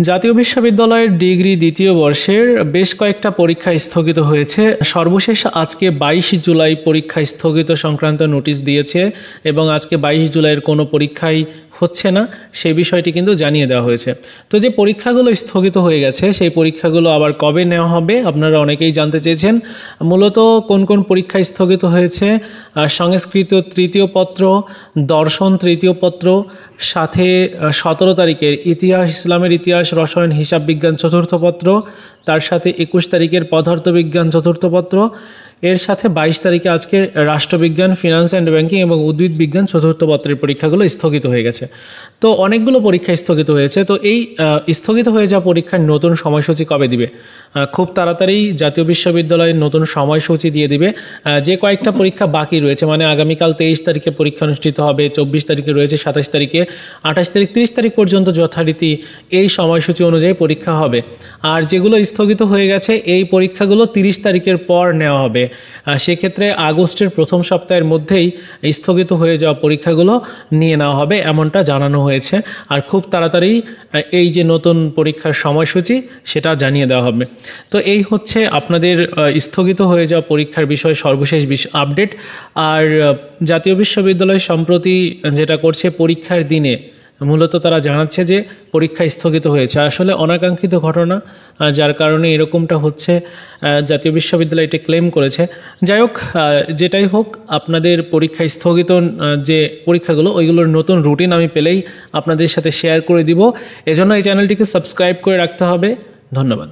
জাতীয় বিশ্ববিদ্যালয়ের ডিগ্রি দ্বিতীয় বর্ষের বেশ কয়েকটা পরীক্ষা স্থগিত হয়েছে। সর্বশেষ আজকে 22 জুলাই পরীক্ষা স্থগিত সংক্রান্ত নোটিশ দিয়েছে এবং আজকে 22 জুলাইয়ের কোনো পরীক্ষাই হচ্ছে না, সেই বিষয়টি কিন্তু জানিয়ে দেওয়া হয়েছে। তো যে পরীক্ষাগুলো স্থগিত হয়ে গেছে সেই পরীক্ষাগুলো আবার কবে নেওয়া হবে আপনারা অনেকেই জানতে চেয়েছেন। মূলত কোন কোন পরীক্ষা স্থগিত হয়েছে: সংস্কৃত তৃতীয় পত্র, দর্শন তৃতীয় পত্র, সাথে 17 তারিখের ইতিহাস, ইসলামের ইতিহাস, রসায়ন, হিসাব বিজ্ঞান চতুর্থ পত্র, তার সাথে 21 তারিখের পদার্থবিজ্ঞান চতুর্থ পত্র, এর সাথে 22 তারিখে আজকে রাষ্ট্রবিজ্ঞান, ফিনান্স অ্যান্ড ব্যাংকিং এবং উদ্ভিদ বিজ্ঞান চতুর্থ পত্রের পরীক্ষাগুলো স্থগিত হয়ে গেছে। তো অনেকগুলো পরীক্ষা স্থগিত হয়েছে। তো এই স্থগিত হয়ে যাওয়া পরীক্ষার নতুন সময়সূচি কবে দিবে? খুব তাড়াতাড়ি জাতীয় বিশ্ববিদ্যালয়ের নতুন সময়সূচি দিয়ে দিবে। যে কয়েকটা পরীক্ষা বাকি রয়েছে, মানে আগামীকাল 23 তারিখে পরীক্ষা অনুষ্ঠিত হবে, 24 তারিখে রয়েছে, 27 তারিখে, 28 তারিখ, 30 তারিখ পর্যন্ত যথারীতি এই সময়সূচি অনুযায়ী পরীক্ষা হবে। আর যেগুলো স্থগিত হয়ে গেছে এই পরীক্ষাগুলো 30 তারিখের পর নেওয়া হবে। সেক্ষেত্রে আগস্টের প্রথম সপ্তাহের মধ্যেই স্থগিত হয়ে যাওয়া পরীক্ষাগুলো নিয়ে নেওয়া হবে এমনটা জানানো হয়েছে। আর খুব তাড়াতাড়ি এই যে নতুন পরীক্ষার সময়সূচি সেটা জানিয়ে দেওয়া হবে। তো এই হচ্ছে আপনাদের স্থগিত হয়ে যাওয়া পরীক্ষার বিষয়ে সর্বশেষ আপডেট। আর জাতীয় বিশ্ববিদ্যালয় সম্প্রতি যেটা করছে, পরীক্ষার দিনে মূলত তারা জানাচ্ছে যে পরীক্ষা স্থগিত হয়েছে। আসলে অনাকাঙ্ক্ষিত ঘটনা, যার কারণে এরকমটা হচ্ছে, জাতীয় বিশ্ববিদ্যালয় এটা ক্লেম করেছে। যাই হোক, যেটাই হোক, আপনাদের পরীক্ষা স্থগিত যে পরীক্ষাগুলো ওইগুলোর নতুন রুটিন আমি পেলেই আপনাদের সাথে শেয়ার করে দিব। এজন্য এই চ্যানেলটিকে সাবস্ক্রাইব করে রাখতে হবে। ধন্যবাদ।